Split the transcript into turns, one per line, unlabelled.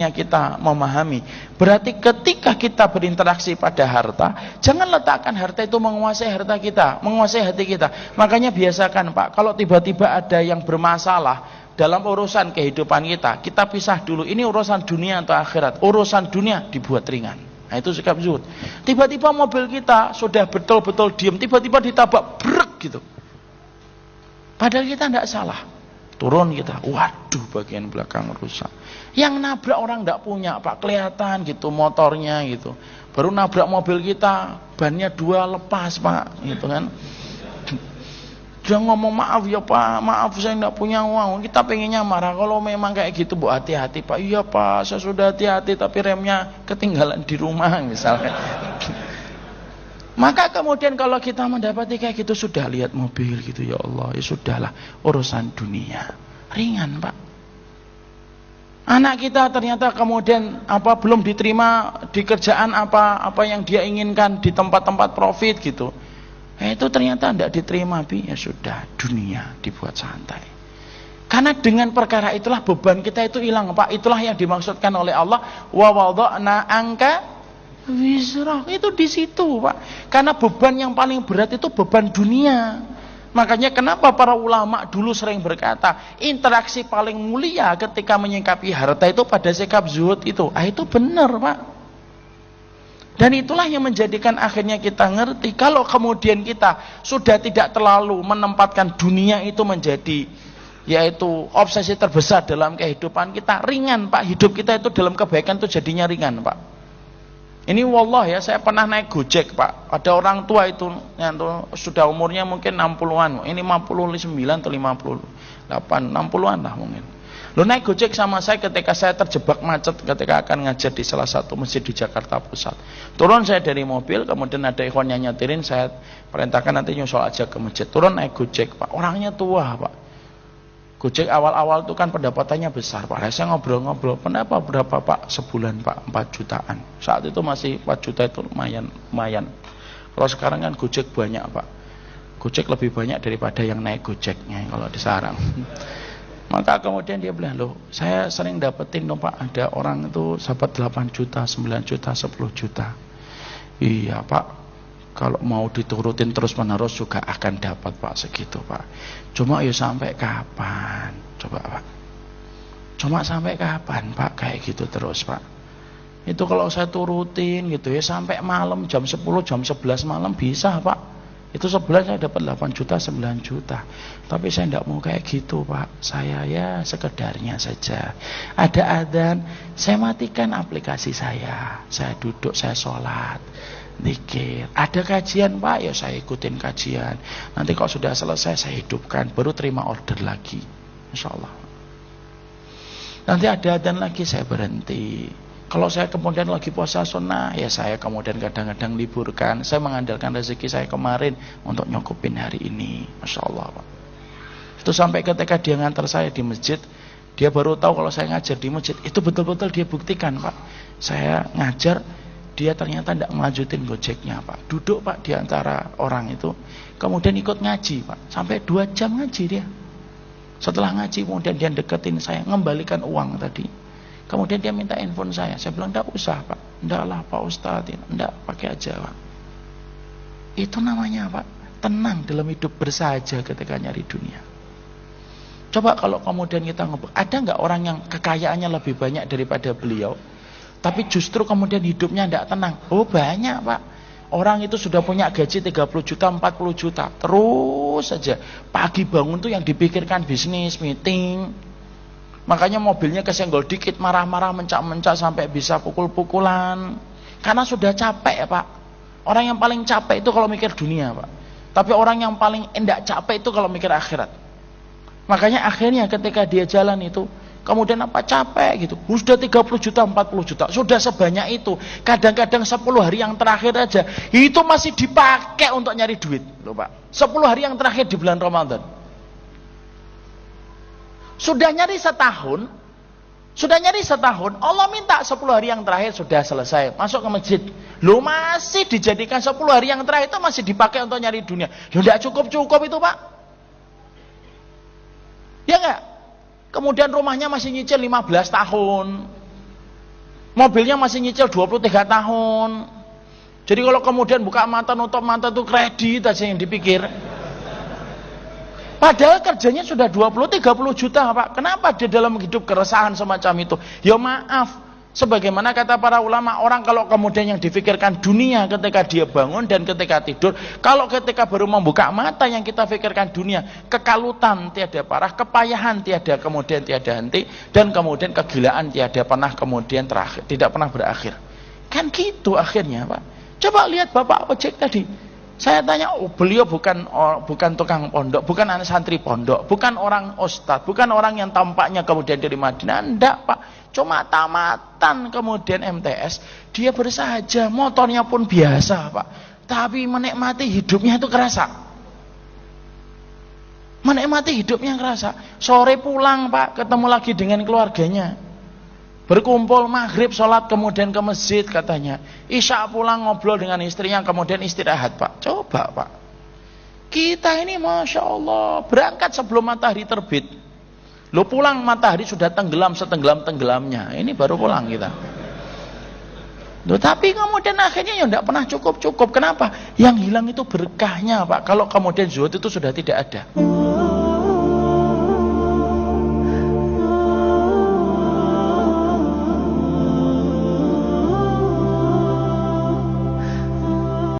kita memahami. Berarti ketika kita berinteraksi pada harta, jangan letakkan harta itu menguasai harta kita, menguasai hati kita. Makanya biasakan Pak, kalau tiba-tiba ada yang bermasalah dalam urusan kehidupan kita, kita pisah dulu, ini urusan dunia atau akhirat. Urusan dunia dibuat ringan. Nah itu sikap zuhud. Tiba-tiba mobil kita sudah betul-betul diam, tiba-tiba ditabrak brek gitu. Padahal kita tidak salah. Turun kita, waduh bagian belakang rusak. Yang nabrak orang tidak punya Pak, kelihatan gitu motornya gitu. Baru nabrak mobil kita, bannya 2 lepas Pak, gitu kan. Dia ngomong maaf ya Pak, maaf saya tidak punya uang. Kita pengennya marah, kalau memang kayak gitu Bu hati-hati Pak. Iya Pak, saya sudah hati-hati tapi remnya ketinggalan di rumah misalnya. Maka kemudian kalau kita mendapati kayak gitu, sudah lihat mobil gitu, ya Allah, ya sudahlah, urusan dunia ringan Pak. Anak kita ternyata kemudian belum diterima di kerjaan apa yang dia inginkan di tempat-tempat profit gitu. Itu ternyata tidak diterima Bi, ya sudah, dunia dibuat santai. Karena dengan perkara itulah beban kita itu hilang Pak. Itulah yang dimaksudkan oleh Allah, wa wada'na angka wisrah, itu di situ Pak. Karena beban yang paling berat itu beban dunia. Makanya kenapa para ulama dulu sering berkata, interaksi paling mulia ketika menyikapi harta itu pada sikap zuhud itu. Itu benar Pak. Dan itulah yang menjadikan akhirnya kita ngerti, kalau kemudian kita sudah tidak terlalu menempatkan dunia itu menjadi yaitu obsesi terbesar dalam kehidupan kita, ringan Pak. Hidup kita itu dalam kebaikan itu jadinya ringan Pak. Ini wallah ya, saya pernah naik Gojek Pak. Ada orang tua itu yang sudah umurnya mungkin 60-an. Ini 59 atau 58, 60-an lah mungkin. Lo naik Gojek sama saya ketika saya terjebak macet ketika akan ngajar di salah satu masjid di Jakarta Pusat. Turun saya dari mobil, kemudian ada ikhwan yang nyetirin, saya perintahkan nanti nyusul aja ke masjid. Turun naik Gojek Pak. Orangnya tua Pak. Gojek awal-awal itu kan pendapatannya besar Pak. Saya ngobrol-ngobrol, kenapa berapa Pak sebulan Pak? 4 jutaan. Saat itu masih 4 juta itu lumayan. Kalau sekarang kan Gojek banyak Pak. Gojek lebih banyak daripada yang naik Gojeknya kalau di sarang. Maka kemudian dia bilang, loh saya sering dapetin dong Pak, ada orang itu dapat 8 juta, 9 juta, 10 juta. Iya Pak, kalau mau diturutin terus menerus juga akan dapat Pak segitu Pak. Cuma ya sampai kapan? Coba Pak. Cuma sampai kapan Pak kayak gitu terus Pak? Itu kalau saya turutin gitu ya sampai malam jam 10, jam 11 malam bisa Pak. Itu sebulan saya dapat 8 juta, 9 juta. Tapi saya tidak mau kayak gitu Pak. Saya ya sekedarnya saja. Ada adzan, saya matikan aplikasi saya. Saya duduk, saya sholat, zikir. Ada kajian Pak, ya saya ikutin kajian. Nanti kalau sudah selesai saya hidupkan, baru terima order lagi, insya Allah. Nanti ada adzan lagi saya berhenti. Kalau saya kemudian lagi puasa sunnah, ya saya kemudian kadang-kadang liburkan. Saya mengandalkan rezeki saya kemarin untuk nyukupin hari ini, masya Allah Pak. Itu sampai ketika dia ngantar saya di masjid, dia baru tahu kalau saya ngajar di masjid. Itu betul-betul dia buktikan Pak. Saya ngajar, dia ternyata tidak melanjutin Gojeknya Pak. Duduk Pak di antara orang itu, kemudian ikut ngaji Pak. Sampai 2 jam ngaji dia. Setelah ngaji kemudian dia deketin saya, ngembalikan uang tadi. Kemudian dia minta handphone saya. Saya bilang, tidak usah Pak. Tidak lah Pak Ustadz, tidak, pakai aja Pak. Itu namanya Pak, tenang dalam hidup, bersahaja ketika nyari dunia. Coba kalau kemudian kita ngobrol, ada nggak orang yang kekayaannya lebih banyak daripada beliau, tapi justru kemudian hidupnya tidak tenang? Oh banyak Pak. Orang itu sudah punya gaji 30 juta, 40 juta, terus saja pagi bangun tuh yang dipikirkan bisnis, meeting. Makanya mobilnya kesenggol dikit marah-marah, mencak-mencak sampai bisa pukul-pukulan. Karena sudah capek ya Pak. Orang yang paling capek itu kalau mikir dunia Pak. Tapi orang yang paling enggak capek itu kalau mikir akhirat. Makanya akhirnya ketika dia jalan itu, kemudian apa, capek gitu. Sudah 30 juta, 40 juta, sudah sebanyak itu. Kadang-kadang 10 hari yang terakhir aja itu masih dipakai untuk nyari duit loh Pak. 10 hari yang terakhir di bulan Ramadan. Sudah nyari setahun, Allah minta 10 hari yang terakhir sudah selesai, masuk ke masjid. Lu masih dijadikan 10 hari yang terakhir itu masih dipakai untuk nyari dunia. Ya tidak cukup-cukup itu Pak. Ya enggak? Kemudian rumahnya masih nyicil 15 tahun. Mobilnya masih nyicil 23 tahun. Jadi kalau kemudian buka mata nutup mata itu kredit aja yang dipikir. Padahal kerjanya sudah 20-30 juta Pak. Kenapa dia dalam hidup keresahan semacam itu? Ya maaf. Sebagaimana kata para ulama, orang kalau kemudian yang difikirkan dunia ketika dia bangun dan ketika tidur, kalau ketika baru membuka mata yang kita fikirkan dunia, kekalutan tiada parah, kepayahan tiada kemudian tiada henti, dan kemudian kegilaan tiada pernah kemudian terakhir, tidak pernah berakhir. Kan gitu akhirnya Pak. Coba lihat Bapak ojek tadi. Saya tanya, beliau bukan tukang pondok, bukan anak santri pondok, bukan orang ustadz, bukan orang yang tampaknya kemudian dari Madinah, enggak Pak. Cuma tamatan kemudian MTS, dia bersahaja, motornya pun biasa Pak. Tapi menikmati hidupnya itu kerasa. Menikmati hidupnya kerasa. Sore pulang Pak, ketemu lagi dengan keluarganya. Berkumpul maghrib, sholat, kemudian ke masjid katanya. Isya pulang ngobrol dengan istrinya, kemudian istirahat Pak. Coba Pak. Kita ini Masya Allah, berangkat sebelum matahari terbit. Lo pulang matahari sudah tenggelam setenggelam-tenggelamnya. Ini baru pulang kita. Loh, tapi kemudian akhirnya ya tidak pernah cukup. Kenapa? Yang hilang itu berkahnya Pak. Kalau kemudian zuhud itu sudah tidak ada.